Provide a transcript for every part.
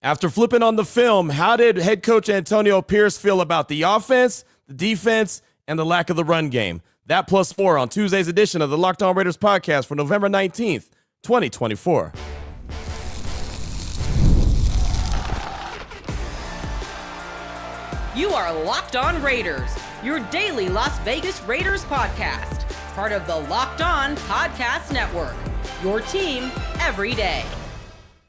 After flipping on the film, how did head coach Antonio Pierce feel about the offense, the defense, and the lack of the run game? That plus more on Tuesday's edition of the Locked On Raiders podcast for November 19th, 2024. You are Locked On Raiders, your daily Las Vegas Raiders podcast. Part of the Locked On Podcast Network, your team every day.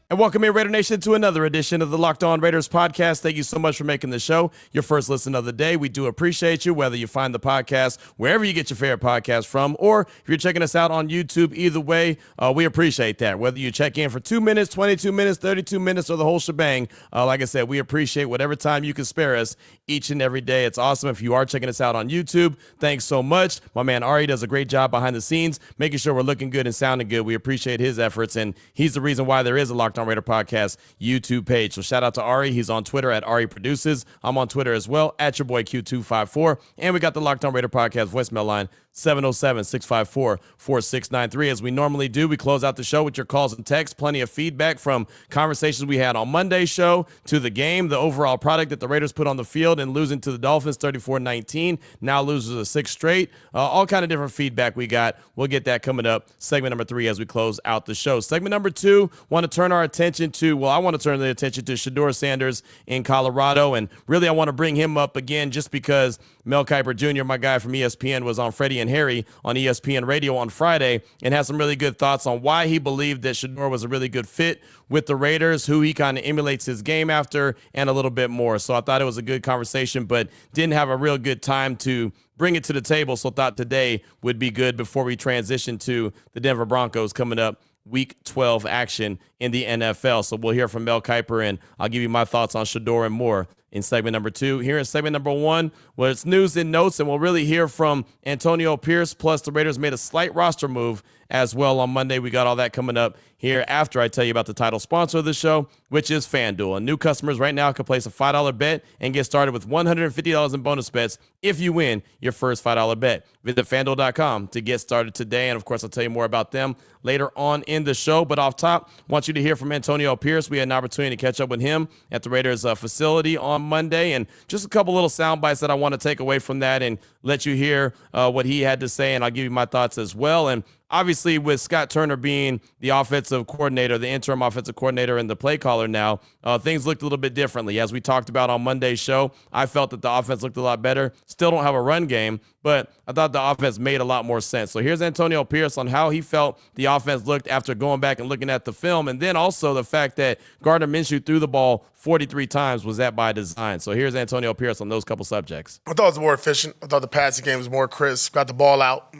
And welcome in, Raider Nation, to another edition of the Locked On Raiders podcast. Thank you so much for making the show your first listen of the day. We do appreciate you, whether you find the podcast wherever you get your favorite podcast from, or if you're checking us out on YouTube. Either way, we appreciate that. Whether you check in for 2 minutes, 22 minutes, 32 minutes, or the whole shebang, like I said, we appreciate whatever time you can spare us each and every day. It's awesome. If you are checking us out on YouTube, thanks so much. My man Ari does a great job behind the scenes, making sure we're looking good and sounding good. We appreciate his efforts, and he's the reason why there is a Locked On Raider podcast YouTube page. So shout out to Ari. He's on Twitter at Ari Produces. I'm on Twitter as well at your boy Q254. And we got the Locked On Raider podcast voicemail line 707-654-4693. As we normally do, we close out the show with your calls and texts. Plenty of feedback from conversations we had on Monday's show to the game, the overall product that the Raiders put on the field and losing to the Dolphins 34-19. Now loses a sixth straight. All kind of different feedback we got. We'll get that coming up. Segment number 3 as we close out the show. Segment number 2, want to turn our attention to, I want to turn the attention to Shedeur Sanders in Colorado. And really, I want to bring him up again just because Mel Kiper Jr., my guy from ESPN, was on Freddie and Harry on ESPN Radio on Friday and had some really good thoughts on why he believed that Shedeur was a really good fit with the Raiders, who he kind of emulates his game after, and a little bit more. So I thought it was a good conversation, but didn't have a real good time to bring it to the table. So thought today would be good before we transition to the Denver Broncos coming up. Week 12 action in the NFL. So we'll hear from Mel Kiper, and I'll give you my thoughts on Shedeur and more in segment number 2. Here in segment number 1, well, it's news and notes, and we'll really hear from Antonio Pierce, plus the Raiders made a slight roster move as well on Monday. We got all that coming up here after I tell you about the title sponsor of the show, which is FanDuel. And new customers right now can place a $5 bet and get started with $150 in bonus bets if you win your first $5 bet. Visit FanDuel.com to get started today. And, of course, I'll tell you more about them later on in the show. But off top, I want you to hear from Antonio Pierce. We had an opportunity to catch up with him at the Raiders facility on Monday. And just a couple little sound bites that I want to take away from that and let you hear what he had to say. And I'll give you my thoughts as well. And obviously, with Scott Turner being the offensive coordinator, the interim offensive coordinator and the play caller now, things looked a little bit differently. As we talked about on Monday's show, I felt that the offense looked a lot better. Still don't have a run game, but I thought the offense made a lot more sense. So here's Antonio Pierce on how he felt the offense looked after going back and looking at the film, and then also the fact that Gardner Minshew threw the ball 43 times. Was that by design? So here's Antonio Pierce on those couple subjects. I thought it was more efficient. I thought the passing game was more crisp. Got the ball out.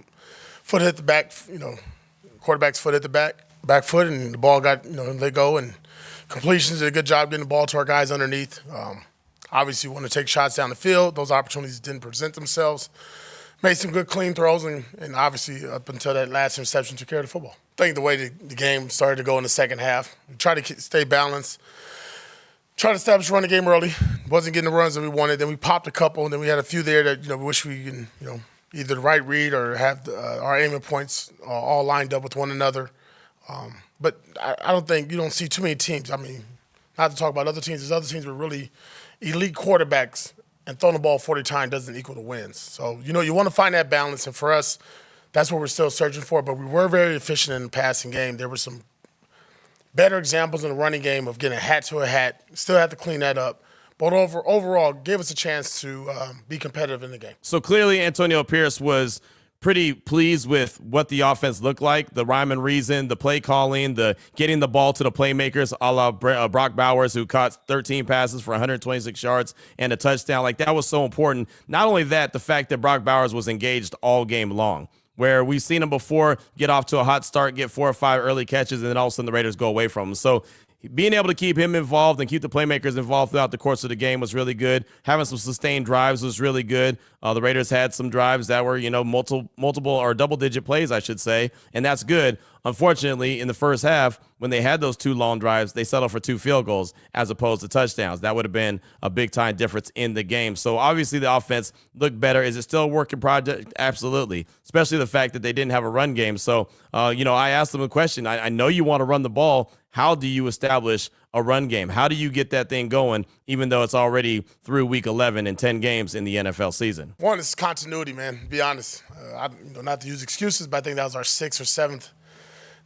Foot hit the back, quarterback's foot hit the back foot, and the ball got, let go. And completions did a good job getting the ball to our guys underneath. Obviously, want to take shots down the field. Those opportunities didn't present themselves. Made some good clean throws, and obviously up until that last interception took care of the football. I think the way the game started to go in the second half, we tried to stay balanced, tried to establish a running game early. Wasn't getting the runs that we wanted. Then we popped a couple, and then we had a few there that we wish we can, either the right read or have our aiming points all lined up with one another. But I don't think you don't see too many teams. I mean, not to talk about other teams. There's other teams with really elite quarterbacks, and throwing the ball 40 times doesn't equal the wins. So, you want to find that balance. And for us, that's what we're still searching for. But we were very efficient in the passing game. There were some better examples in the running game of getting a hat to a hat. Still have to clean that up. But overall, gave us a chance to be competitive in the game. So clearly, Antonio Pierce was pretty pleased with what the offense looked like, the rhyme and reason, the play calling, the getting the ball to the playmakers, a la Brock Bowers, who caught 13 passes for 126 yards and a touchdown. Like, that was so important. Not only that, the fact that Brock Bowers was engaged all game long, where we've seen him before get off to a hot start, get 4 or 5 early catches, and then all of a sudden the Raiders go away from him. So being able to keep him involved and keep the playmakers involved throughout the course of the game was really good. Having some sustained drives was really good. The Raiders had some drives that were, multiple or double-digit plays, I should say, and that's good. unfortunately, in the first half, when they had those 2 long drives, they settled for 2 field goals as opposed to touchdowns. That would have been a big-time difference in the game. So obviously the offense looked better. Is it still a work in project? Absolutely, especially the fact that they didn't have a run game. So, I asked them a question. I know you want to run the ball. How do you establish a run game? How do you get that thing going, even though it's already through week 11 and 10 games in the NFL season? One is continuity, man, to be honest. Not to use excuses, but I think that was our 6th or 7th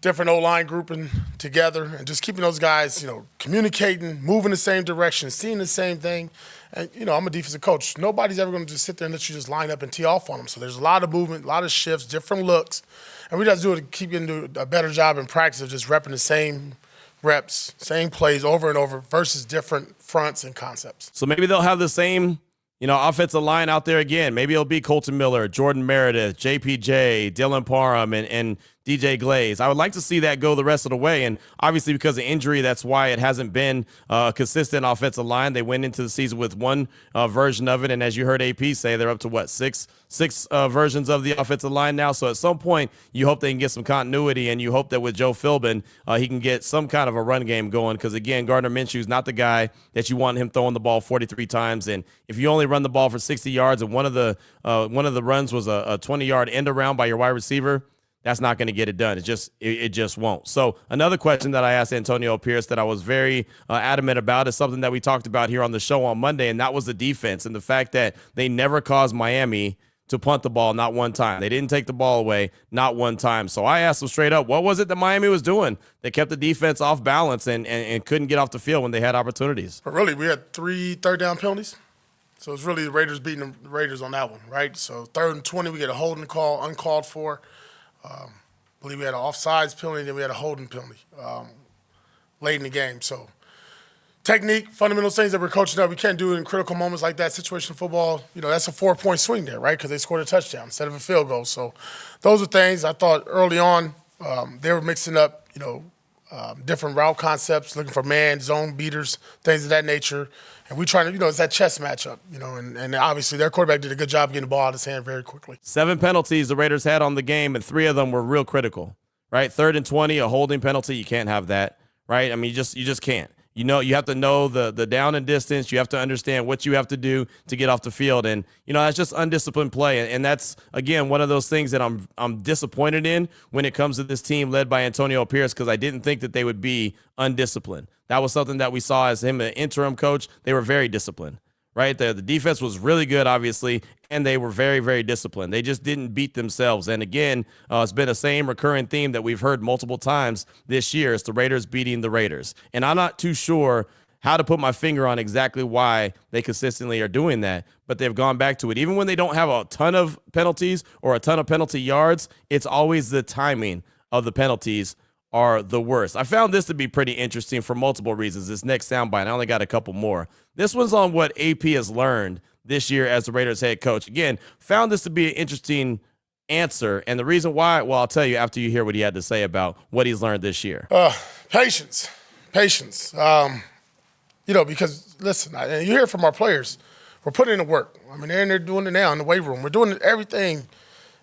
different O-line grouping together and just keeping those guys, communicating, moving the same direction, seeing the same thing. And, I'm a defensive coach. Nobody's ever going to just sit there and let you just line up and tee off on them. So there's a lot of movement, a lot of shifts, different looks. And we just do it to keep getting a better job in practice of just repping the same reps, same plays over and over versus different fronts and concepts. So maybe they'll have the same, offensive line out there again. Maybe it'll be Colton Miller, Jordan Meredith, JPJ, Dylan Parham, and DJ Glaze. I would like to see that go the rest of the way. And obviously because of injury, that's why it hasn't been a consistent offensive line. They went into the season with one version of it. And as you heard AP say, they're up to six versions of the offensive line now. So at some point, you hope they can get some continuity, and you hope that with Joe Philbin, he can get some kind of a run game going. Because again, Gardner Minshew is not the guy that you want him throwing the ball 43 times. And if you only run the ball for 60 yards and one of the runs was a 20-yard end around by your wide receiver, that's not going to get it done. It just won't. So another question that I asked Antonio Pierce that I was very adamant about is something that we talked about here on the show on Monday, and that was the defense and the fact that they never caused Miami to punt the ball, not one time. They didn't take the ball away, not one time. So I asked them straight up, what was it that Miami was doing? They kept the defense off balance and couldn't get off the field when they had opportunities. But really, we had 3 third-down penalties. So it's really the Raiders beating the Raiders on that one, right? So 3rd and 20, we get a holding call, uncalled for. I believe we had an offsides penalty, then we had a holding penalty late in the game. So technique, fundamental things that we're coaching up, we can't do it in critical moments like that. Situational football, that's a 4-point swing there, right? Because they scored a touchdown instead of a field goal. So those are things I thought early on they were mixing up, different route concepts, looking for man, zone beaters, things of that nature. And we trying to, it's that chess matchup, and obviously their quarterback did a good job getting the ball out of his hand very quickly. 7 penalties the Raiders had on the game, and 3 of them were real critical, right? 3rd and 20, a holding penalty. You can't have that, right? I mean, you just can't. You have to know the down and distance. You have to understand what you have to do to get off the field. And, that's just undisciplined play. And that's, again, one of those things that I'm disappointed in when it comes to this team led by Antonio Pierce, because I didn't think that they would be undisciplined. That was something that we saw as him, an interim coach. They were very disciplined, right? The defense was really good, obviously, and they were very, very disciplined. They just didn't beat themselves. And again, it's been the same recurring theme that we've heard multiple times this year. It's the Raiders beating the Raiders. And I'm not too sure how to put my finger on exactly why they consistently are doing that, but they've gone back to it. Even when they don't have a ton of penalties or a ton of penalty yards, it's always the timing of the penalties are the worst. I found this to be pretty interesting for multiple reasons. This next soundbite, I only got a couple more. This one's on what AP has learned this year as the Raiders head coach. Again, found this to be an interesting answer. And the reason why, well, I'll tell you after you hear what he had to say about what he's learned this year. Patience. Because, listen, you hear from our players, we're putting in the work. I mean, they're in there doing it now in the weight room. We're doing everything,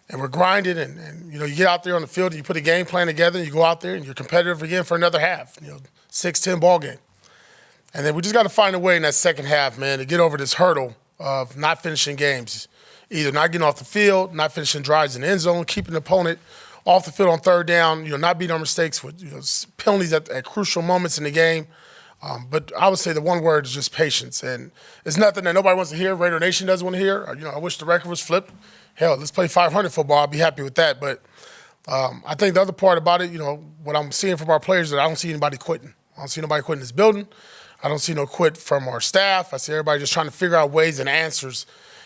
and we're grinding. And you get out there on the field, and you put a game plan together, and you go out there, and you're competitive again for another half, 6-10 ball game. And then we just got to find a way in that second half, man, to get over this hurdle of not finishing games, either not getting off the field, not finishing drives in the end zone, keeping the opponent off the field on 3rd down, not beating our mistakes with penalties at crucial moments in the game. But I would say the one word is just patience. And it's nothing that nobody wants to hear. Raider Nation doesn't want to hear. I wish the record was flipped. Hell, let's play 500 football. I'll be happy with that. But I think the other part about it, what I'm seeing from our players is that I don't see anybody quitting. I don't see nobody quitting this building. I don't see no quit from our staff. I see everybody just trying to figure out ways and answers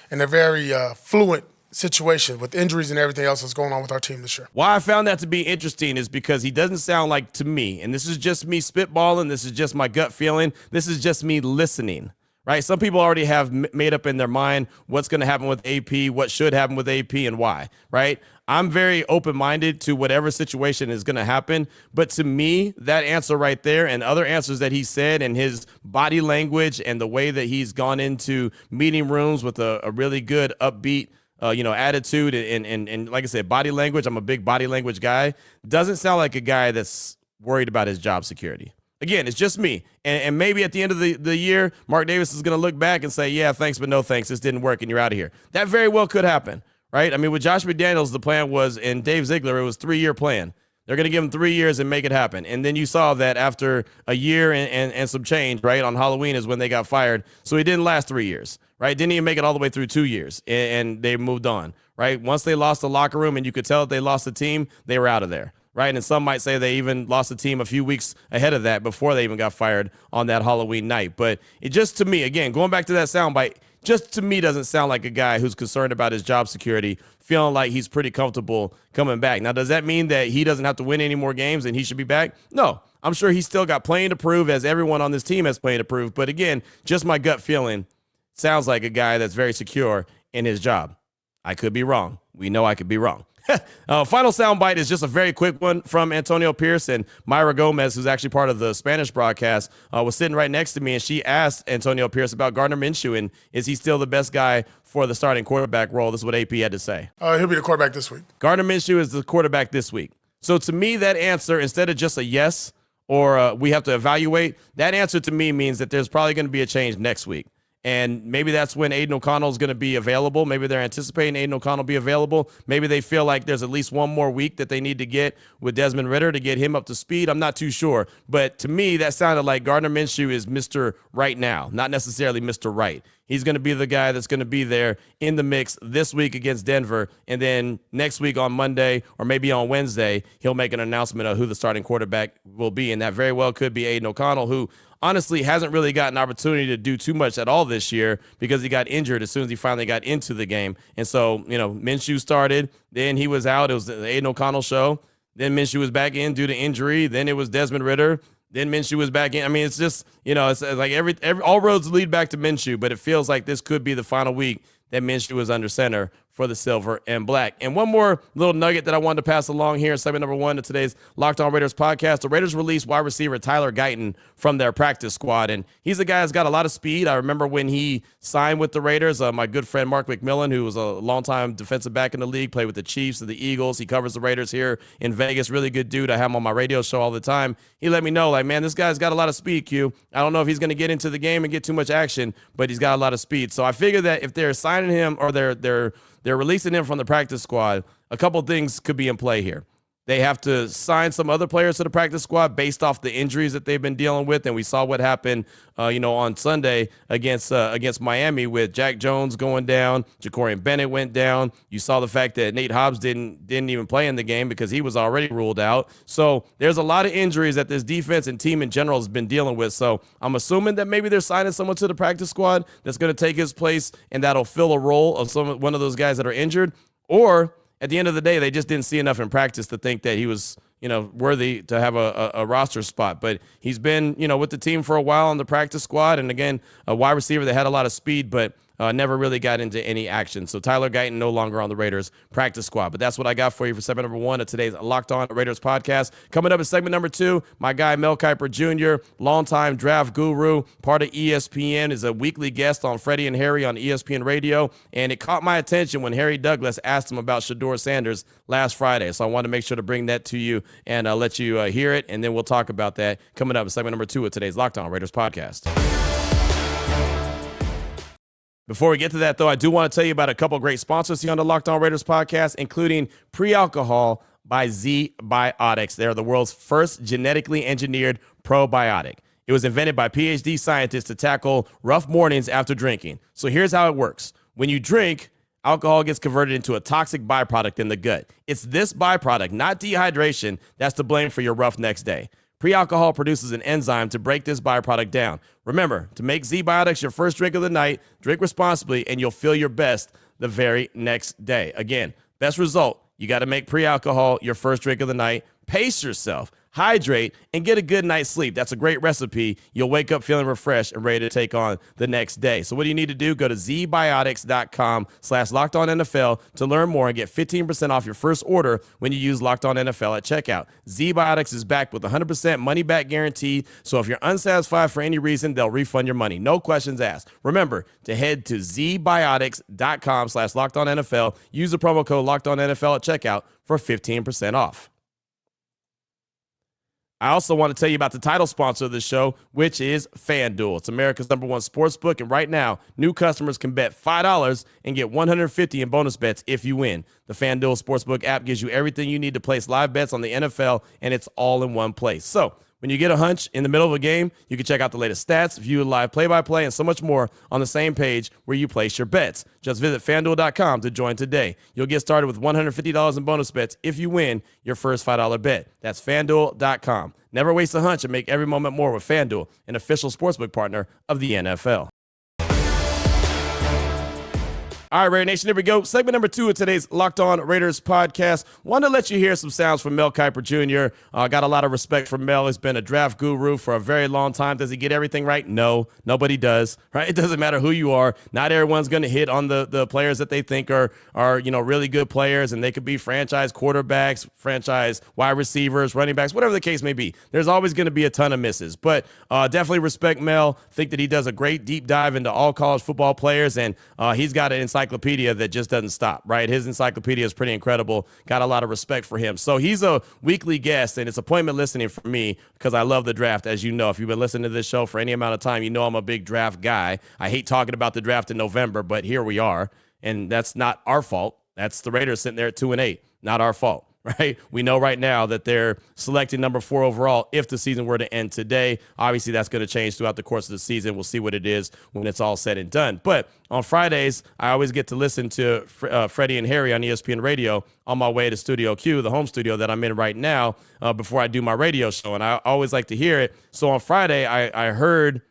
in a very fluent situation with injuries and everything else that's going on with our team this year. Why I found that to be interesting is because he doesn't sound like, to me, and this is just me spitballing, this is just my gut feeling, this is just me listening, right? Some people already have made up in their mind what's going to happen with AP, what should happen with AP, and why, right? I'm very open-minded to whatever situation is going to happen, but to me, that answer right there and other answers that he said and his body language and the way that he's gone into meeting rooms with a really good, upbeat attitude and like I said, body language. I'm a big body language guy. Doesn't sound like a guy that's worried about his job security. Again, it's just me. And maybe at the end of the year, Mark Davis is going to look back and say, yeah, thanks, but no thanks. This didn't work, and you're out of here. That very well could happen, right? I mean, with Josh McDaniels, the plan was, and Dave Ziegler, it was 3-year plan. They're going to give him 3 years and make it happen. And then you saw that after a year and some change, right, on Halloween is when they got fired. So he didn't last 3 years, right? Didn't even make it all the way through 2 years, and they moved on, right? Once they lost the locker room and you could tell that they lost the team, they were out of there. Right, and some might say they even lost the team a few weeks ahead of that before they even got fired on that Halloween night. But it just, to me, again, going back to that soundbite, just to me doesn't sound like a guy who's concerned about his job security, feeling like he's pretty comfortable coming back. Now, does that mean that he doesn't have to win any more games and he should be back? No, I'm sure he's still got plenty to prove, as everyone on this team has plenty to prove. But again, just my gut feeling sounds like a guy that's very secure in his job. I could be wrong. We know I could be wrong. Final soundbite is just a very quick one from Antonio Pierce, and Myra Gomez, who's actually part of the Spanish broadcast, was sitting right next to me, and she asked Antonio Pierce about Gardner Minshew, and is he still the best guy for the starting quarterback role? This is what AP had to say. He'll be the quarterback this week. Gardner Minshew is the quarterback this week. So to me, that answer, instead of just a yes or we have to evaluate, that answer to me means that there's probably going to be a change next week. And maybe that's when Aiden O'Connell is going to be available. Maybe they're anticipating Aiden O'Connell be available. Maybe they feel like there's at least one more week that they need to get with Desmond Ridder to get him up to speed. I'm not too sure. But to me, that sounded like Gardner Minshew is Mr. Right now, not necessarily Mr. Right. He's going to be the guy that's going to be there in the mix this week against Denver. And then next week on Monday or maybe on Wednesday, he'll make an announcement of who the starting quarterback will be. And that very well could be Aiden O'Connell, who honestly hasn't really gotten an opportunity to do too much at all this year because he got injured as soon as he finally got into the game. And so, Minshew started, then he was out. It was the Aiden O'Connell show. Then Minshew was back in due to injury. Then it was Desmond Ridder. Then Minshew was back in. I mean, it's just, it's like every all roads lead back to Minshew, but it feels like this could be the final week that Minshew is under center for the silver and black. And one more little nugget that I wanted to pass along here, segment number 1 of today's Locked On Raiders podcast. The Raiders released wide receiver Tyler Guyton from their practice squad, and he's a guy that's got a lot of speed. I remember when he signed with the Raiders, my good friend Mark McMillan, who was a longtime defensive back in the league, played with the Chiefs and the Eagles. He covers the Raiders here in Vegas. Really good dude. I have him on my radio show all the time. He let me know, like, man, this guy's got a lot of speed, Q. I don't know if he's going to get into the game and get too much action, but he's got a lot of speed. So I figure that if they're signing him or they're releasing him from the practice squad, a couple things could be in play here. They have to sign some other players to the practice squad based off the injuries that they've been dealing with. And we saw what happened, on Sunday against Miami with Jack Jones going down. Jacorian Bennett went down. You saw the fact that Nate Hobbs didn't even play in the game because he was already ruled out. So there's a lot of injuries that this defense and team in general has been dealing with. So I'm assuming that maybe they're signing someone to the practice squad that's going to take his place and that'll fill a role of one of those guys that are injured. Or at the end of the day, they just didn't see enough in practice to think that he was, worthy to have a roster spot. But he's been, with the team for a while on the practice squad. And again, a wide receiver that had a lot of speed, but never really got into any action. So Tyler Guyton no longer on the Raiders practice squad. But that's what I got for you for segment number 1 of today's Locked On Raiders podcast. Coming up in segment number 2, my guy Mel Kiper Jr., longtime draft guru, part of ESPN, is a weekly guest on Freddie and Harry on ESPN Radio. And it caught my attention when Harry Douglas asked him about Shedeur Sanders last Friday. So I wanted to make sure to bring that to you and let you hear it. And then we'll talk about that coming up in segment number 2 of today's Locked On Raiders podcast. Before we get to that, though, I do want to tell you about a couple great sponsors here on the Locked On Raiders podcast, including Pre-Alcohol by Zbiotics. They're the world's first genetically engineered probiotic. It was invented by PhD scientists to tackle rough mornings after drinking. So here's how it works. When you drink, alcohol gets converted into a toxic byproduct in the gut. It's this byproduct, not dehydration, that's to blame for your rough next day. Pre-alcohol produces an enzyme to break this byproduct down. Remember, to make Zbiotics your first drink of the night, drink responsibly, and you'll feel your best the very next day. Again, best result, you got to make pre-alcohol your first drink of the night. Pace yourself. hydrate, and get a good night's sleep. That's a great recipe. You'll wake up feeling refreshed and ready to take on the next day. So what do you need to do? Go to zbiotics.com/LockedOnNFL to learn more and get 15% off your first order when you use Locked On NFL at checkout. Zbiotics is backed with 100% money-back guarantee, so if you're unsatisfied for any reason, they'll refund your money. No questions asked. Remember to head to zbiotics.com/LockedOnNFL. Use the promo code LockedOnNFL at checkout for 15% off. I also want to tell you about the title sponsor of the show, which is FanDuel. It's America's #1 sportsbook, and right now, new customers can bet $5 and get $150 in bonus bets if you win. The FanDuel Sportsbook app gives you everything you need to place live bets on the NFL, and it's all in one place. So, when you get a hunch in the middle of a game, you can check out the latest stats, view live play-by-play, and so much more on the same page where you place your bets. Just visit FanDuel.com to join today. You'll get started with $150 in bonus bets if you win your first $5 bet. That's FanDuel.com. Never waste a hunch and make every moment more with FanDuel, an official sportsbook partner of the NFL. All right, Raider Nation, here we go. Segment number 2 of today's Locked On Raiders podcast. Wanted to let you hear some sounds from Mel Kiper Jr. Got a lot of respect for Mel. He's been a draft guru for a very long time. Does he get everything right? No, nobody does. Right? It doesn't matter who you are. Not everyone's going to hit on the players that they think are really good players, and they could be franchise quarterbacks, franchise wide receivers, running backs, whatever the case may be. There's always going to be a ton of misses, but definitely respect Mel. Think that he does a great deep dive into all college football players, and he's got an encyclopedia that just doesn't stop, right? His encyclopedia is pretty incredible. Got a lot of respect for him. So he's a weekly guest, and it's appointment listening for me because I love the draft. As you know, if you've been listening to this show for any amount of time, you know I'm a big draft guy. I hate talking about the draft in November, but here we are, and that's not our fault. That's the Raiders sitting there at 2-8. Not our fault. Right? We know right now that they're selecting number 4 overall if the season were to end today. Obviously, that's going to change throughout the course of the season. We'll see what it is when it's all said and done. But on Fridays, I always get to listen to Freddie and Harry on ESPN Radio on my way to Studio Q, the home studio that I'm in right now, before I do my radio show. And I always like to hear it. So on Friday, I heard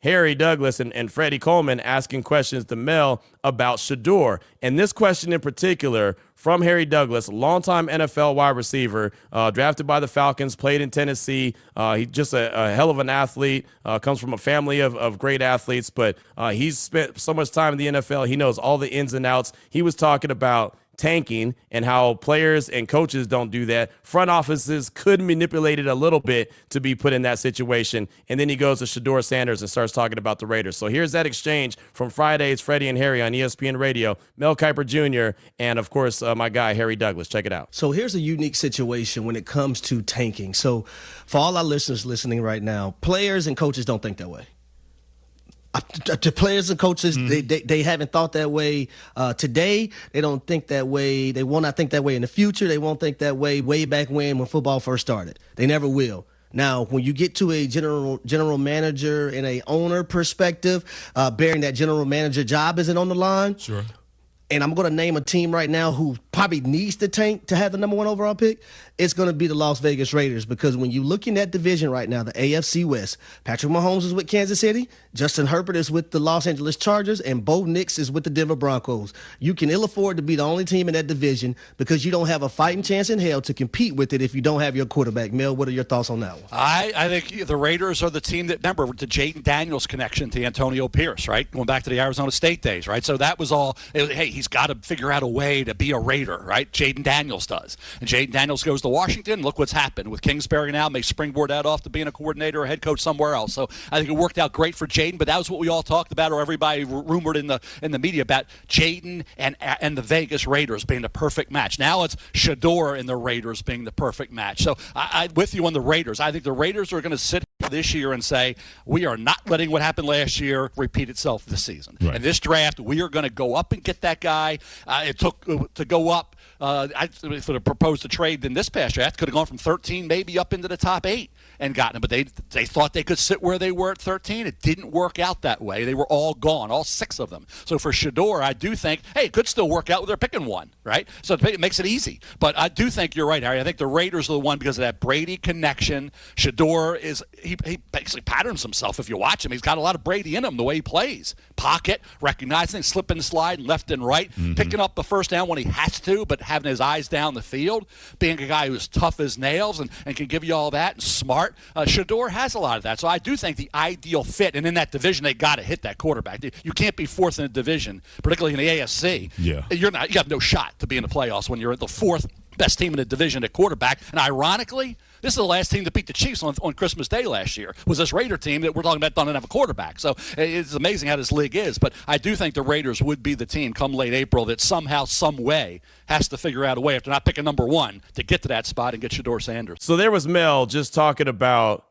Harry Douglas and Freddie Coleman asking questions to Mel about Shedeur. And this question in particular from Harry Douglas, longtime NFL wide receiver, drafted by the Falcons, played in Tennessee. He's just a hell of an athlete, comes from a family of great athletes, but he's spent so much time in the NFL. He knows all the ins and outs. He was talking about tanking and how players and coaches don't do that. Front offices could manipulate it a little bit to be put in that situation. And then he goes to Shedeur Sanders and starts talking about the Raiders. So here's that exchange from Fridays, Freddie and Harry on ESPN Radio, Mel Kiper Jr., and of course, my guy, Harry Douglas. Check it out. So here's a unique situation when it comes to tanking. So for all our listeners listening right now, players and coaches don't think that way. To players and coaches, they haven't thought that way today. They don't think that way. They will not think that way in the future. They won't think that way back when football first started. They never will. Now, when you get to a general manager and a owner perspective, bearing that general manager job isn't on the line. Sure. And I'm going to name a team right now who probably needs to tank to have the number 1 overall pick. It's going to be the Las Vegas Raiders, because when you look in that division right now, the AFC West, Patrick Mahomes is with Kansas City, Justin Herbert is with the Los Angeles Chargers, and Bo Nix is with the Denver Broncos. You can ill afford to be the only team in that division because you don't have a fighting chance in hell to compete with it if you don't have your quarterback. Mel, what are your thoughts on that one? I think the Raiders are the team that, remember, the Jaden Daniels connection to Antonio Pierce, right? Going back to the Arizona State days, right? So that was all, hey, he's got to figure out a way to be a Raider, right? Jaden Daniels does. And Jaden Daniels goes to Washington. Look what's happened with Kingsbury now. May springboard that off to being a coordinator or a head coach somewhere else. So I think it worked out great for Jaden, but that was what we all talked about, or everybody rumored in the media about Jaden and the Vegas Raiders being the perfect match. Now it's Shedeur and the Raiders being the perfect match. So I'm with you on the Raiders. I think the Raiders are going to sit this year and say, we are not letting what happened last year repeat itself this season. Right. In this draft, we are going to go up and get that guy. It took to go up. If it had proposed a trade in this past draft, could have gone from 13 maybe up into the top 8. and gotten him. But they thought they could sit where they were at 13. It didn't work out that way. They were all gone, all 6 of them. So for Shedeur, I do think, hey, it could still work out with their picking one, right? So it makes it easy. But I do think you're right, Harry. I think the Raiders are the one because of that Brady connection. Shedeur he basically patterns himself if you watch him. He's got a lot of Brady in him, the way he plays. Pocket, recognizing, slip and slide, left and right, picking up the first down when he has to, but having his eyes down the field, being a guy who's tough as nails and can give you all that and smart. Shedeur has a lot of that. So I do think the ideal fit, and in that division, they got to hit that quarterback. You can't be fourth in a division, particularly in the AFC. Yeah. You have no shot to be in the playoffs when you're the 4th best team in the division at quarterback. And ironically, this is the last team to beat the Chiefs on Christmas Day last year, was this Raider team that we're talking about doesn't have a quarterback. So it's amazing how this league is. But I do think the Raiders would be the team come late April that somehow, some way, has to figure out a way, if they're not picking number 1, to get to that spot and get Shedeur Sanders. So there was Mel just talking about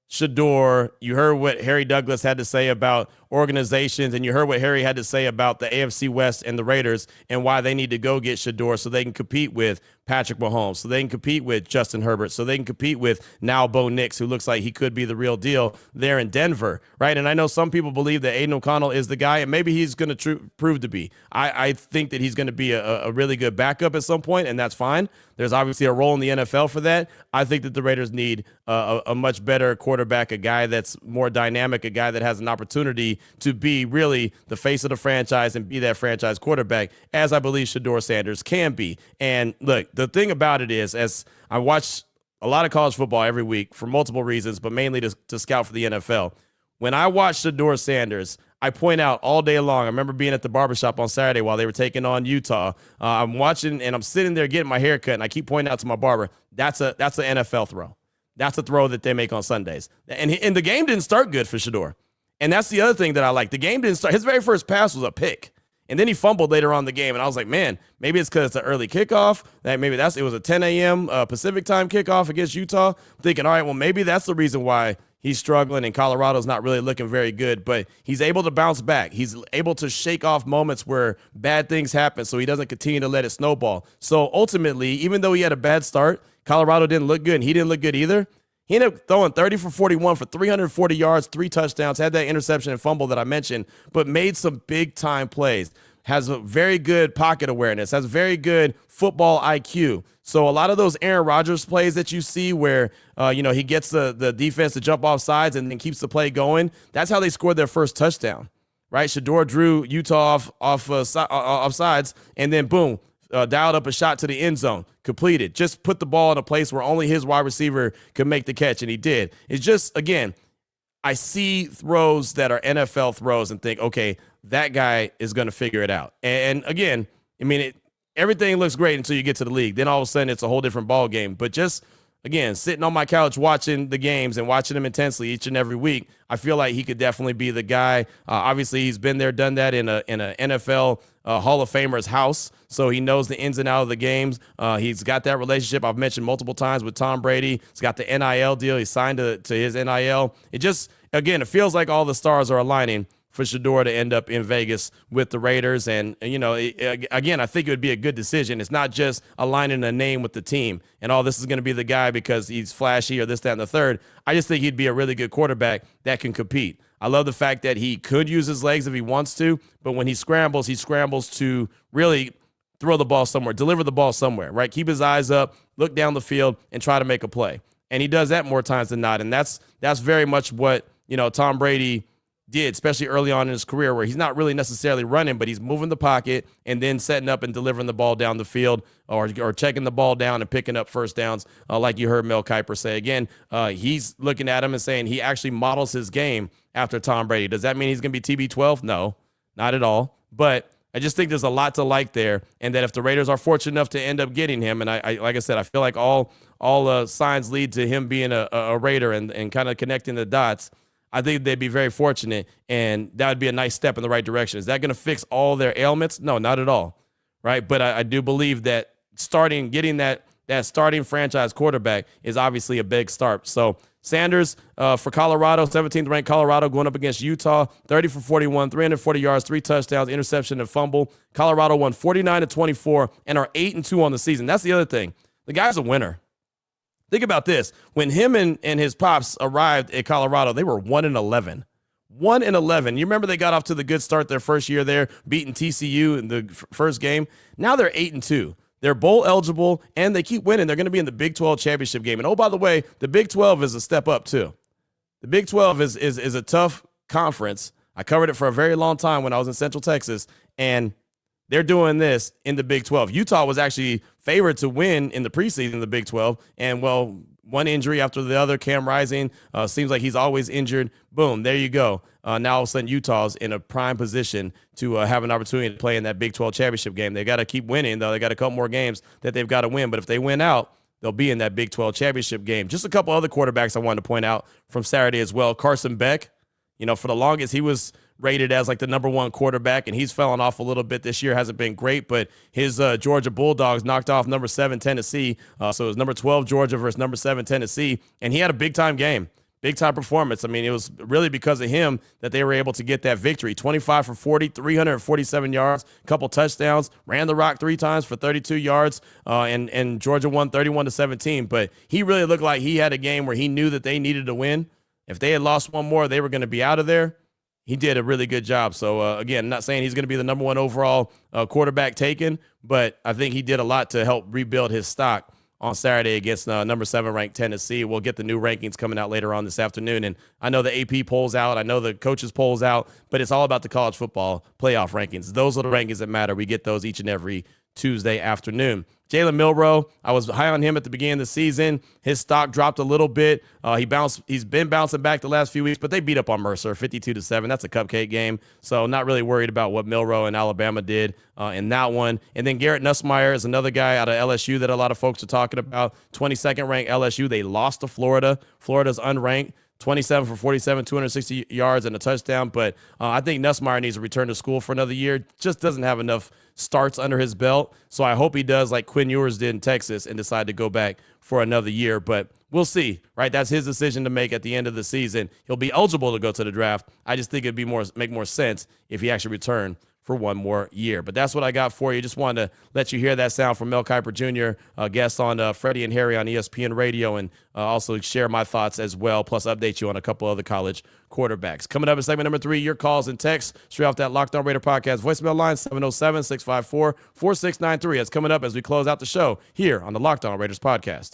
Shedeur. You heard what Harry Douglas had to say about organizations, and you heard what Harry had to say about the AFC West and the Raiders and why they need to go get Shedeur so they can compete with Patrick Mahomes, so they can compete with Justin Herbert, so they can compete with now Bo Nix, who looks like he could be the real deal there in Denver, right? And I know some people believe that Aiden O'Connell is the guy, and maybe he's going to prove to be. I think that he's going to be a really good backup at some point, and that's fine. There's obviously a role in the NFL for that. I think that the Raiders need a much better quarterback, a guy that's more dynamic, a guy that has an opportunity to be really the face of the franchise and be that franchise quarterback, as I believe Shedeur Sanders can be. And look, the thing about it is, as I watch a lot of college football every week for multiple reasons, but mainly to scout for the NFL, when I watch Shedeur Sanders, I point out all day long. I remember being at the barbershop on Saturday while they were taking on Utah. I'm watching, and I'm sitting there getting my hair cut, and I keep pointing out to my barber, that's an NFL throw. That's a throw that they make on Sundays. And the game didn't start good for Shedeur. And that's the other thing that I like. The game didn't start. His very first pass was a pick. And then he fumbled later on in the game. And I was like, man, maybe it's because it's an early kickoff. It was a 10 a.m. Pacific time kickoff against Utah. I'm thinking, all right, well, maybe that's the reason why he's struggling and Colorado's not really looking very good. But he's able to bounce back. He's able to shake off moments where bad things happen so he doesn't continue to let it snowball. So ultimately, even though he had a bad start, Colorado didn't look good and he didn't look good either. He ended up throwing 30 for 41 for 340 yards, 3 touchdowns, had that interception and fumble that I mentioned, but made some big-time plays. Has a very good pocket awareness, has very good football IQ. So a lot of those Aaron Rodgers plays that you see where, he gets the defense to jump off sides and then keeps the play going, that's how they scored their first touchdown, right? Shedeur drew Utah off sides, and then boom, dialed up a shot to the end zone, completed. Just put the ball in a place where only his wide receiver could make the catch, and he did. It's just, again, I see throws that are NFL throws and think, okay, that guy is going to figure it out. And again, everything looks great until you get to the league. Then all of a sudden it's a whole different ball game. But just, again, sitting on my couch watching the games and watching them intensely each and every week, I feel like he could definitely be the guy. Obviously, he's been there, done that in a NFL Hall of Famer's house, so he knows the ins and outs of the games. He's got that relationship I've mentioned multiple times with Tom Brady. He's got the NIL deal. He signed to his NIL. It just, again, it feels like all the stars are aligning for Shedeur to end up in Vegas with the Raiders. And, again, I think it would be a good decision. It's not just aligning a name with the team and this is going to be the guy because he's flashy or this, that, and the third. I just think he'd be a really good quarterback that can compete. I love the fact that he could use his legs if he wants to, but when he scrambles to really throw the ball somewhere, deliver the ball somewhere, right? Keep his eyes up, look down the field, and try to make a play. And he does that more times than not. And that's very much what, Tom Brady did, especially early on in his career, where he's not really necessarily running, but he's moving the pocket and then setting up and delivering the ball down the field or checking the ball down and picking up first downs, like you heard Mel Kiper say. Again, he's looking at him and saying he actually models his game after Tom Brady. Does that mean he's going to be TB12? No, not at all. But I just think there's a lot to like there, and that if the Raiders are fortunate enough to end up getting him, and I like I said, I feel like all signs lead to him being a Raider and kind of connecting the dots, I think they'd be very fortunate, and that would be a nice step in the right direction. Is that going to fix all their ailments? No, not at all, right? But I do believe that getting that starting franchise quarterback is obviously a big start. So Sanders for Colorado, 17th ranked Colorado going up against Utah, 30 for 41, 340 yards, 3 touchdowns, interception and fumble. Colorado won 49-24 and are 8-2 on the season. That's the other thing. The guy's a winner. Think about this. When him and his pops arrived at Colorado, they were 1-11. 1-11. You remember they got off to the good start their first year there, beating TCU in the first game. Now they're 8-2. They're bowl eligible, and they keep winning. They're going to be in the Big 12 championship game. And, oh, by the way, the Big 12 is a step up, too. The Big 12 is a tough conference. I covered it for a very long time when I was in Central Texas, and they're doing this in the Big 12. Utah was actually favored to win in the preseason in the Big 12, and, well, one injury after the other. Cam Rising seems like he's always injured. Boom, there you go. Now all of a sudden Utah's in a prime position to have an opportunity to play in that Big 12 championship game. They got to keep winning, though. They got a couple more games that they've got to win. But if they win out, they'll be in that Big 12 championship game. Just a couple other quarterbacks I wanted to point out from Saturday as well. Carson Beck, for the longest he was rated as like the number one quarterback, and he's fallen off a little bit this year. Hasn't been great, but his Georgia Bulldogs knocked off number 7 Tennessee. So it was number 12 Georgia versus number 7 Tennessee, and he had a big-time game, big-time performance. I mean, it was really because of him that they were able to get that victory. 25 for 40, 347 yards, a couple touchdowns, ran the rock 3 times for 32 yards, and Georgia won 31-17. But he really looked like he had a game where he knew that they needed to win. If they had lost one more, they were going to be out of there. He did a really good job. So, again, not saying he's going to be the number one overall quarterback taken, but I think he did a lot to help rebuild his stock on Saturday against number 7 ranked Tennessee. We'll get the new rankings coming out later on this afternoon. And I know the AP polls out. I know the coaches polls out, but it's all about the college football playoff rankings. Those are the rankings that matter. We get those each and every Tuesday afternoon. Jalen Milroe, I was high on him at the beginning of the season. His stock dropped a little bit. He's been bouncing back the last few weeks, but they beat up on Mercer 52-7. That's a cupcake game. So not really worried about what Milroe and Alabama did in that one. And then Garrett Nussmeier is another guy out of LSU that a lot of folks are talking about. 22nd ranked LSU. They lost to Florida. Florida's unranked. 27 for 47, 260 yards and a touchdown. But I think Nussmeier needs to return to school for another year. Just doesn't have enough starts under his belt. So I hope he does like Quinn Ewers did in Texas and decide to go back for another year. But we'll see, right? That's his decision to make at the end of the season. He'll be eligible to go to the draft. I just think it'd make more sense if he actually returned for one more year. But that's what I got for you. Just wanted to let you hear that sound from Mel Kiper Jr., guest on Freddie and Harry on ESPN Radio, and also share my thoughts as well, plus update you on a couple other college quarterbacks. Coming up in segment number 3, your calls and texts straight off that Locked On Raider podcast voicemail line, 707-654-4693. That's coming up as we close out the show here on the Locked On Raiders podcast.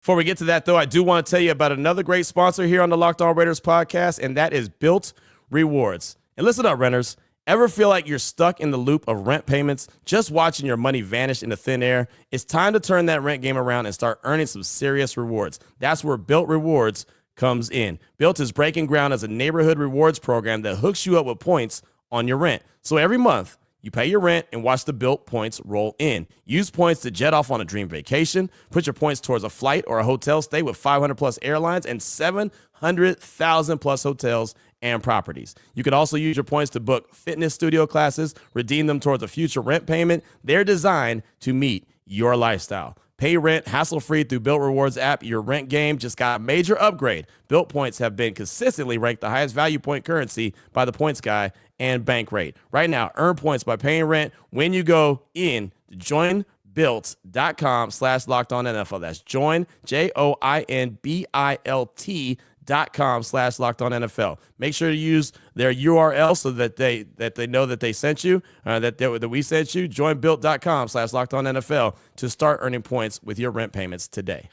Before we get to that, though, I do want to tell you about another great sponsor here on the Locked On Raiders podcast, and that is Bilt Rewards. And listen up, renters. Ever feel like you're stuck in the loop of rent payments, just watching your money vanish into thin air? It's time to turn that rent game around and start earning some serious rewards. That's where Bilt Rewards comes in. Bilt is breaking ground as a neighborhood rewards program that hooks you up with points on your rent. So every month, you pay your rent and watch the Bilt points roll in. Use points to jet off on a dream vacation. Put your points towards a flight or a hotel stay with 500+ airlines and 700,000+ hotels and properties. You can also use your points to book fitness studio classes, redeem them towards a future rent payment. They're designed to meet your lifestyle. Pay rent hassle-free through Bilt Rewards app. Your rent game just got a major upgrade. Bilt points have been consistently ranked the highest value point currency by the Points Guy and Bankrate. Right now, earn points by paying rent when you go in to joinbilt.com/LockedOnNFL. That's join, joinbilt.com/LockedOnNFL. Make sure to use their URL so that they know that they sent you, that we sent you. Joinbilt.com/LockedOnNFL to start earning points with your rent payments today.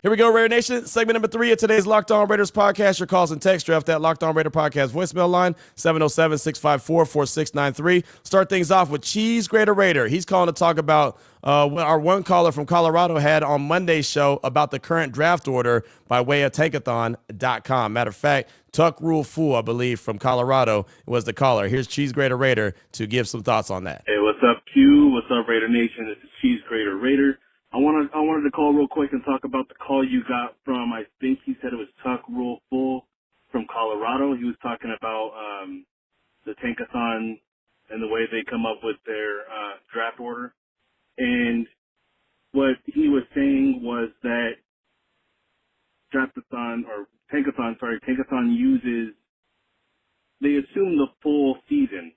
Here we go, Raider Nation. Segment number 3 of today's Locked On Raiders podcast. Your calls and texts draft that Locked On Raider podcast voicemail line, 707-654-4693. Start things off with Cheese Grater Raider. He's calling to talk about what our one caller from Colorado had on Monday's show about the current draft order by way of tankathon.com. Matter of fact, Tuck Rule Fool, I believe, from Colorado was the caller. Here's Cheese Grater Raider to give some thoughts on that. Hey, what's up, Q? What's up, Raider Nation? This is Cheese Grater Raider. I wanted to call real quick and talk about the call you got from, I think he said it was Tuck Rule Full from Colorado. He was talking about the Tankathon and the way they come up with their draft order. And what he was saying was that Tankathon they assume the full season.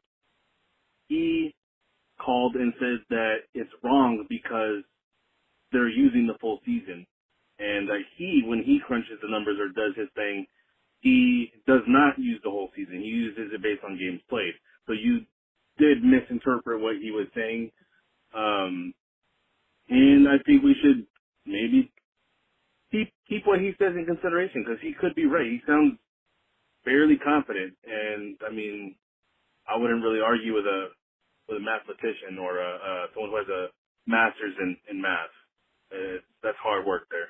He called and said that it's wrong because they're using the full season. And when he crunches the numbers or does his thing, he does not use the whole season. He uses it based on games played. So you did misinterpret what he was saying. And I think we should maybe keep what he says in consideration, because he could be right. He sounds fairly confident, and I mean, I wouldn't really argue with a mathematician or someone who has a master's in math. That's hard work there.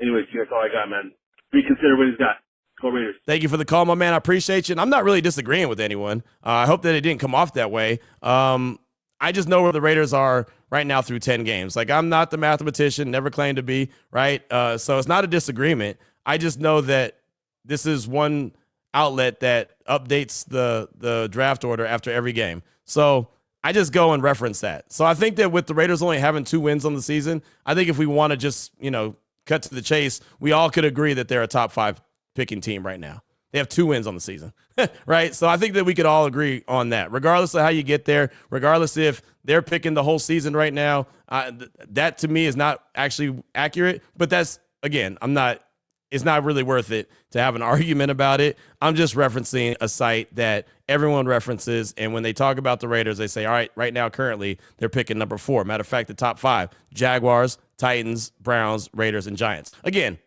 Anyways, that's all I got, man. Reconsider what he's got. Go Raiders. Thank you for the call, my man. I appreciate you. And I'm not really disagreeing with anyone. I hope that it didn't come off that way. I just know where the Raiders are right now through 10 games. Like, I'm not the mathematician, never claimed to be, right? So it's not a disagreement. I just know that this is one outlet that updates the draft order after every game. So I just go and reference that. So I think that with the Raiders only having 2 wins on the season, I think if we want to just, cut to the chase, we all could agree that they're a top 5 picking team right now. They have 2 wins on the season, right? So I think that we could all agree on that, regardless of how you get there, regardless if they're picking the whole season right now. That to me is not actually accurate, but that's, again, it's not really worth it to have an argument about it. I'm just referencing a site that everyone references, and when they talk about the Raiders, they say, all right, right now, currently, they're picking number 4. Matter of fact, the top 5, Jaguars, Titans, Browns, Raiders, and Giants. Again,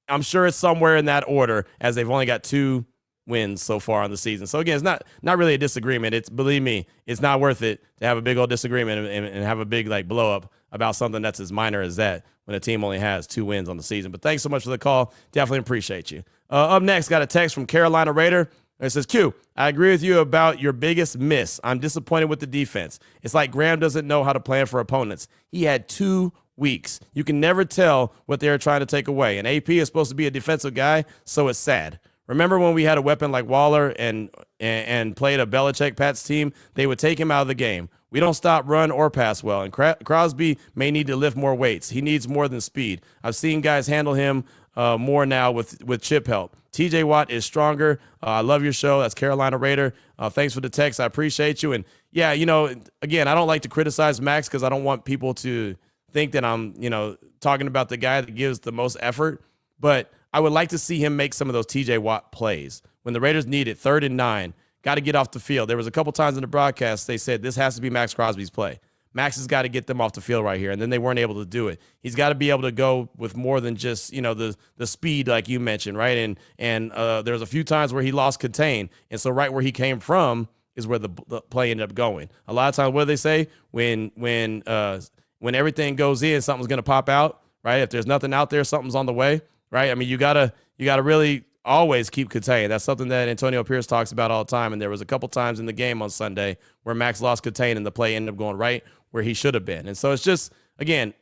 I'm sure it's somewhere in that order, as they've only got 2 wins so far on the season. So again, it's not really a disagreement. Believe me, it's not worth it to have a big old disagreement and have a big blow up about something that's as minor as that when a team only has 2 wins on the season. But thanks so much for the call. Definitely appreciate you. Up next, got a text from Carolina Raider. It says, Q, I agree with you about your biggest miss. I'm disappointed with the defense. It's like Graham doesn't know how to plan for opponents. He had 2 weeks. You can never tell what they're trying to take away. And AP is supposed to be a defensive guy, so it's sad. Remember when we had a weapon like Waller and played a Belichick-Pats team? They would take him out of the game. We don't stop run or pass well, and Crosby may need to lift more weights. He needs more than speed. I've seen guys handle him more now with chip help. TJ Watt is stronger. I love your show. That's Carolina Raider. Thanks for the text. I appreciate you. And, yeah, again, I don't like to criticize Max because I don't want people to think that I'm, talking about the guy that gives the most effort. But I would like to see him make some of those TJ Watt plays. When the Raiders need it, 3rd and 9, got to get off the field. There was a couple times in the broadcast they said this has to be Max Crosby's play. Max has got to get them off the field right here, and then they weren't able to do it. He's got to be able to go with more than just, the speed like you mentioned, right? And there's a few times where he lost contain, and so right where he came from is where the play ended up going. A lot of times, what do they say? When everything goes in, something's going to pop out, right? If there's nothing out there, something's on the way, right? I mean, you gotta really always keep contained. That's something that Antonio Pierce talks about all the time. And there was a couple times in the game on Sunday where Max lost contain and the play ended up going right where he should have been. And so it's just, again,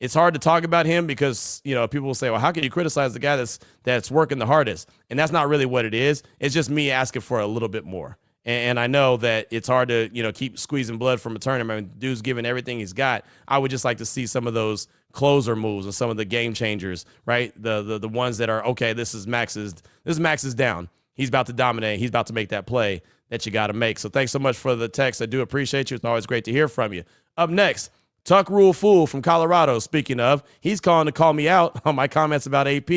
it's hard to talk about him because, people will say, well, how can you criticize the guy that's working the hardest? And that's not really what it is. It's just me asking for a little bit more. And I know that it's hard to, keep squeezing blood from a tournament. I mean, dude's giving everything he's got. I would just like to see some of those closer moves and some of the game changers, right? The ones that are, okay, this is Max's down. He's about to dominate. He's about to make that play that you got to make. So thanks so much for the text. I do appreciate you. It's always great to hear from you. Up next, Tuck Rule Fool from Colorado. Speaking of, he's calling to call me out on my comments about AP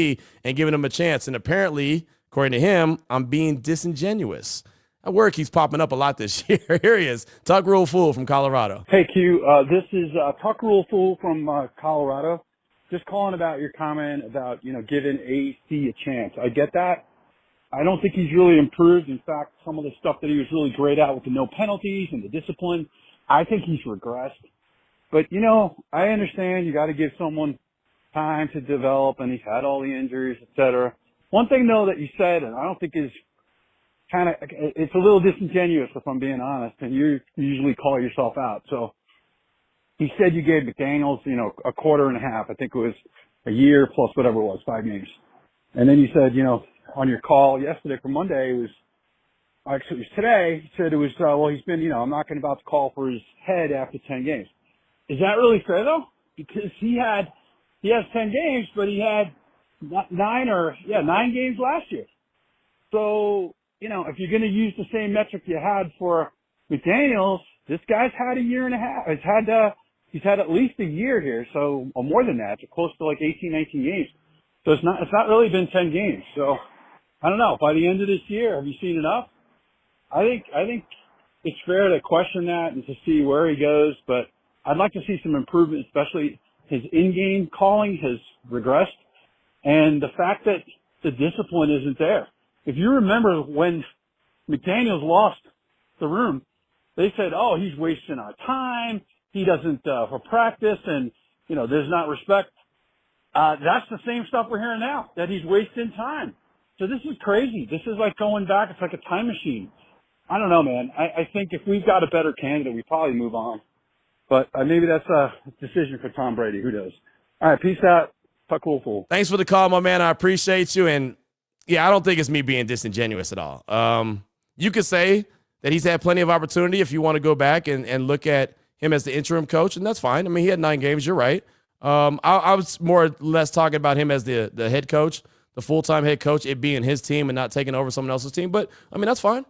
and giving him a chance. And apparently, according to him, I'm being disingenuous. At work, he's popping up a lot this year. Here he is, Tuck Rule Fool from Colorado. Hey, Q. This is Tuck Rule Fool from Colorado. Just calling about your comment about, giving AC a chance. I get that. I don't think he's really improved. In fact, some of the stuff that he was really great at with the no penalties and the discipline, I think he's regressed. But, I understand you got to give someone time to develop, and he's had all the injuries, et cetera. One thing, though, that you said, and I don't think is it's a little disingenuous if I'm being honest, and you usually call yourself out. So he said you gave McDaniels, a quarter and a half. I think it was a year plus whatever it was, 5 games. And then you said, on your call yesterday for Monday, it was today, you said it was, he's been, I'm not going about to call for his head after 10 games. Is that really fair though? Because he has 10 games, but he had 9 games last year. So, if you're going to use the same metric you had for McDaniels, This guy's had a year and a half. He's had at least a year here, so or more than that, so close to like 18, 19 games. So it's not really been 10 games. So I don't know. By the end of this year, have you seen enough? I think it's fair to question that and to see where he goes, but I'd like to see some improvement, especially his in-game calling has regressed, and the fact that the discipline isn't there. If you remember when McDaniels lost the room, they said, "Oh, he's wasting our time. He doesn't for practice, and there's not respect." That's the same stuff we're hearing now, that he's wasting time. So this is crazy. This is like going back. It's like a time machine. I don't know, man. I think if we've got a better candidate, we probably move on. But maybe that's a decision for Tom Brady. Who knows? All right, peace out. Talk cool fool. Thanks for the call, my man. I appreciate you. And, yeah, I don't think it's me being disingenuous at all. You could say that he's had plenty of opportunity if you want to go back and look at him as the interim coach, and that's fine. I mean, he had 9 games. You're right. I was more or less talking about him as the head coach, the full-time head coach, it being his team and not taking over someone else's team. But, I mean, that's fine.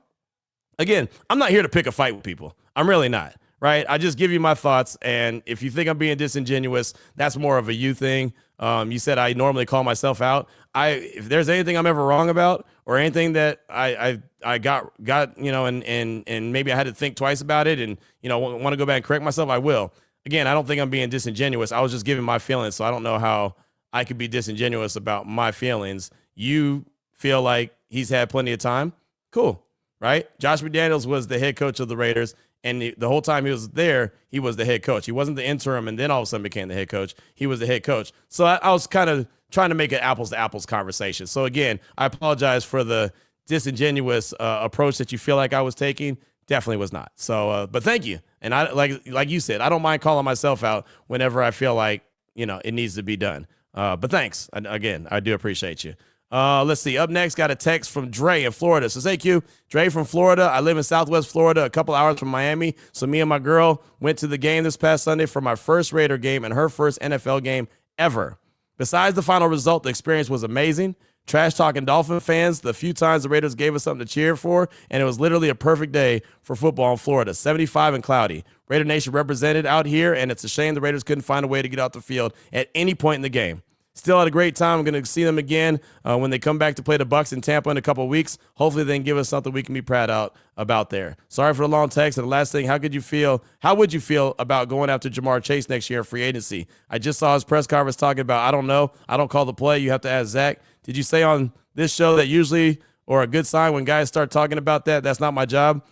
Again, I'm not here to pick a fight with people. I'm really not, right? I just give you my thoughts, and if you think I'm being disingenuous, that's more of a you thing. You said I normally call myself out. If there's anything I'm ever wrong about or anything that I got and maybe I had to think twice about it and, want to go back and correct myself, I will. Again, I don't think I'm being disingenuous. I was just giving my feelings, so I don't know how I could be disingenuous about my feelings. You feel like he's had plenty of time? Cool. Right? Josh McDaniels was the head coach of the Raiders, and the whole time he was there, he was the head coach. He wasn't the interim, and then all of a sudden became the head coach. He was the head coach. So I was kind of trying to make an apples-to-apples conversation. So, again, I apologize for the disingenuous approach that you feel like I was taking. Definitely was not. So, but thank you. And I like you said, I don't mind calling myself out whenever I feel like, it needs to be done. But thanks. Again, I do appreciate you. Let's see. Up next, got a text from Dre in Florida. Says, "Hey, Q, Dre from Florida. I live in Southwest Florida, a couple hours from Miami. So me and my girl went to the game this past Sunday for my first Raider game and her first NFL game ever. Besides the final result, the experience was amazing. Trash talking Dolphin fans, the few times the Raiders gave us something to cheer for, and it was literally a perfect day for football in Florida. 75 and cloudy. Raider Nation represented out here, and it's a shame the Raiders couldn't find a way to get out the field at any point in the game. Still had a great time. I'm going to see them again when they come back to play the Bucs in Tampa in a couple of weeks. Hopefully they can give us something we can be proud about there. Sorry for the long text. And the last thing, how would you feel about going after Jamar Chase next year in free agency? I just saw his press conference talking about, I don't know. I don't call the play. You have to ask Zach. Did you say on this show that usually, or a good sign when guys start talking about that, that's not my job?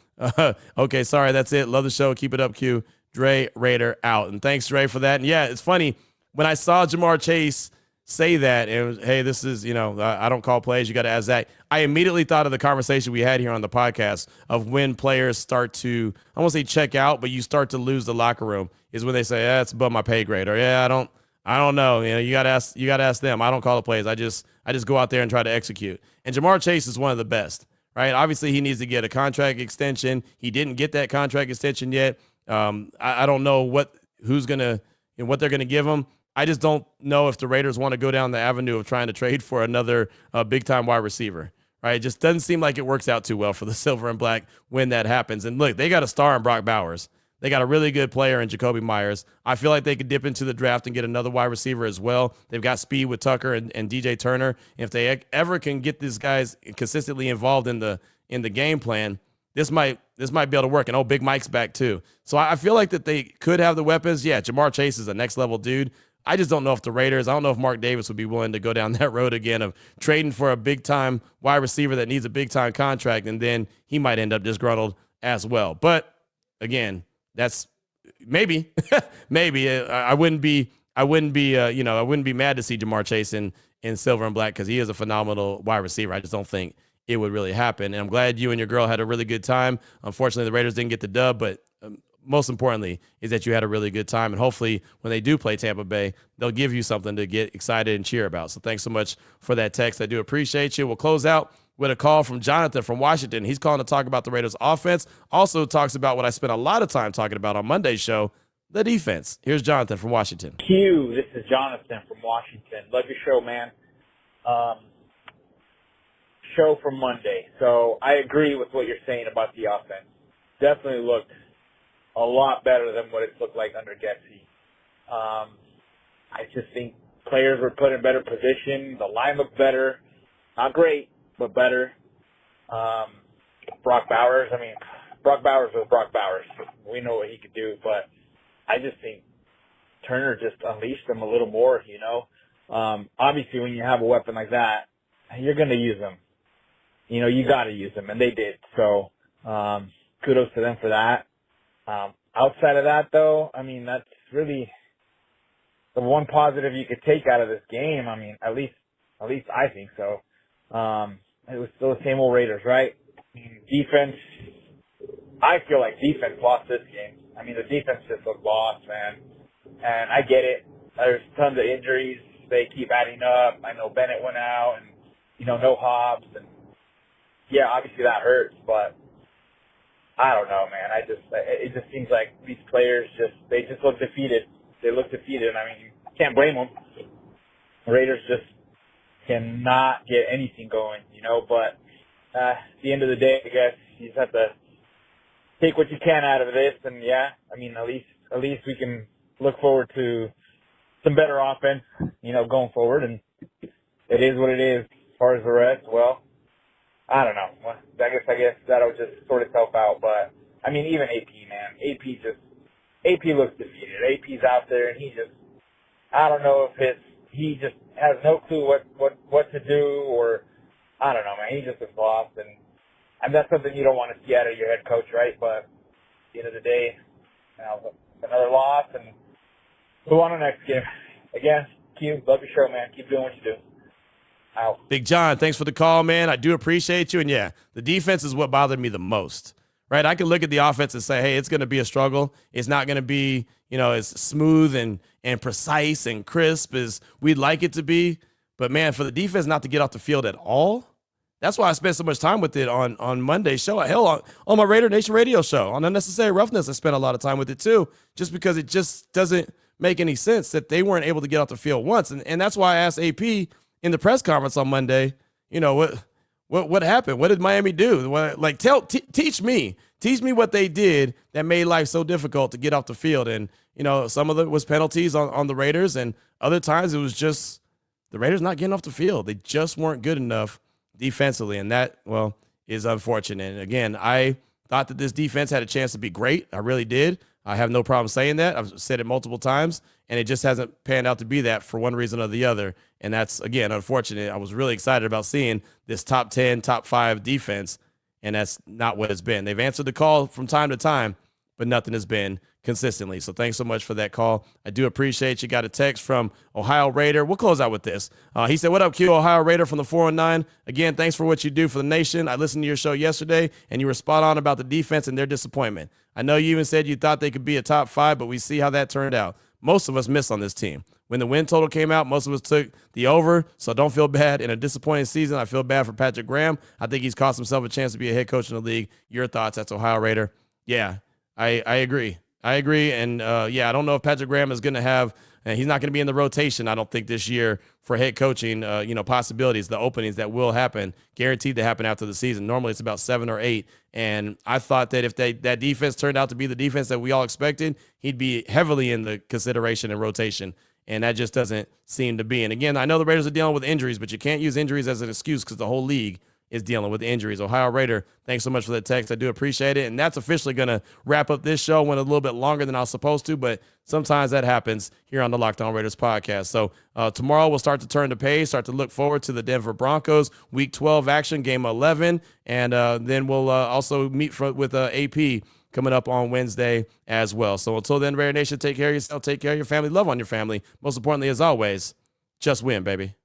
Okay, sorry. That's it. Love the show. Keep it up, Q. Dre Raider out. And thanks, Dre, for that. And yeah, it's funny. When I saw Jamar Chase say that, and it was, hey, this is, I don't call plays, you got to ask Zach. I immediately thought of the conversation we had here on the podcast of when players start to, I won't say check out, but you start to lose the locker room is when they say, it's above my pay grade, or I don't know. You got to ask them. I don't call the plays. I just go out there and try to execute. And Jamar Chase is one of the best, right? Obviously he needs to get a contract extension. He didn't get that contract extension yet. I don't know what they're going to give him. I just don't know if the Raiders want to go down the avenue of trying to trade for another big-time wide receiver, right? It just doesn't seem like it works out too well for the Silver and Black when that happens. And look, they got a star in Brock Bowers. They got a really good player in Jacoby Myers. I feel like they could dip into the draft and get another wide receiver as well. They've got speed with Tucker and DJ Turner. If they ever can get these guys consistently involved in the game plan, this might be able to work. And Big Mike's back too. So I feel like that they could have the weapons. Yeah, Jamar Chase is a next-level dude. I just don't know if the Raiders, I don't know if Mark Davis would be willing to go down that road again of trading for a big-time wide receiver that needs a big-time contract, and then he might end up disgruntled as well. But, again, that's maybe. Maybe. I wouldn't be mad to see Jamar Chase in Silver and Black because he is a phenomenal wide receiver. I just don't think it would really happen. And I'm glad you and your girl had a really good time. Unfortunately, the Raiders didn't get the dub, but most importantly is that you had a really good time. And hopefully when they do play Tampa Bay, they'll give you something to get excited and cheer about. So thanks so much for that text. I do appreciate you. We'll close out with a call from Jonathan from Washington. He's calling to talk about the Raiders offense. Also talks about what I spent a lot of time talking about on Monday's show, the defense. Here's Jonathan from Washington. Q, this is Jonathan from Washington. Love your show, man. Show from Monday. So I agree with what you're saying about the offense. Definitely looked a lot better than what it's looked like under Getsy. I just think players were put in better position. The line looked better. Not great, but better. Brock Bowers was Brock Bowers. We know what he could do, but I just think Turner just unleashed him a little more, you know. Obviously, when you have a weapon like that, you're going to use them. You know, you got to use them, and they did. So kudos to them for that. Outside of that, though, I mean, that's really the one positive you could take out of this game. I mean, at least I think so. It was still the same old Raiders, right? Defense, I feel like defense lost this game. I mean, the defense just looked lost, man. And I get it. There's tons of injuries. They keep adding up. I know Bennett went out and, you know, no Hobbs. And, yeah, obviously that hurts, but I don't know, man. It just seems like these players they just look defeated. They look defeated. I mean, you can't blame them. The Raiders just cannot get anything going, you know, but at the end of the day, I guess you just have to take what you can out of this, and yeah, I mean, at least we can look forward to some better offense, you know, going forward, and it is what it is. As far as the rest, well, I don't know. Well, I guess that'll just sort itself out, but I mean, even AP, man, AP looks defeated. AP's out there, and I don't know if he just has no clue what to do, or I don't know, man. He just is lost, and that's something you don't want to see out of your head coach, right? But at the end of the day, you know, another loss, and move on to the next game. Again, Q, love your show, man. Keep doing what you do. Out. Big John, thanks for the call, man. I do appreciate you. And, yeah, the defense is what bothered me the most, right? I can look at the offense and say, hey, it's going to be a struggle. It's not going to be, you know, as smooth and precise and crisp as we'd like it to be. But, man, for the defense not to get off the field at all, that's why I spent so much time with it on Monday's show. Hell, on my Raider Nation radio show. On Unnecessary Roughness, I spent a lot of time with it too, just because it just doesn't make any sense that they weren't able to get off the field once. And that's why I asked AP in the press conference on Monday, you know, what happened? What did Miami do? Teach me what they did that made life so difficult to get off the field. And, you know, some of it was penalties on the Raiders, and other times it was just the Raiders not getting off the field. They just weren't good enough defensively, and that, well, is unfortunate. And again, I thought that this defense had a chance to be great. I really did. I have no problem saying that. I've said it multiple times, and it just hasn't panned out to be that for one reason or the other. And that's, again, unfortunate. I was really excited about seeing this top 10, top 5 defense, and that's not what it's been. They've answered the call from time to time, but nothing has been consistently. So thanks so much for that call. I do appreciate you. Got a text from Ohio Raider. We'll close out with this. He said, what up, Q? Ohio Raider from the 409. Again, thanks for what you do for the nation. I listened to your show yesterday, and you were spot on about the defense and their disappointment. I know you even said you thought they could be a top 5, but we see how that turned out. Most of us missed on this team. When the win total came out, most of us took the over, so don't feel bad. In a disappointing season, I feel bad for Patrick Graham. I think he's cost himself a chance to be a head coach in the league. Your thoughts? That's Ohio Raider. Yeah, I agree. And, I don't know if Patrick Graham is going to have – he's not going to be in the rotation, I don't think, this year for head coaching, possibilities, the openings that will happen, guaranteed to happen after the season. Normally it's about 7 or 8. And I thought that if that defense turned out to be the defense that we all expected, he'd be heavily in the consideration and rotation. And that just doesn't seem to be. And, again, I know the Raiders are dealing with injuries, but you can't use injuries as an excuse because the whole league is dealing with injuries. Ohio Raider, thanks so much for that text. I do appreciate it. And that's officially going to wrap up this show. Went a little bit longer than I was supposed to, but sometimes that happens here on the Locked On Raiders podcast. So tomorrow we'll start to turn the page, start to look forward to the Denver Broncos Week 12 action, Game 11. And then we'll also meet with AP coming up on Wednesday as well. So until then, Raider Nation, take care of yourself, take care of your family, love on your family. Most importantly, as always, just win, baby.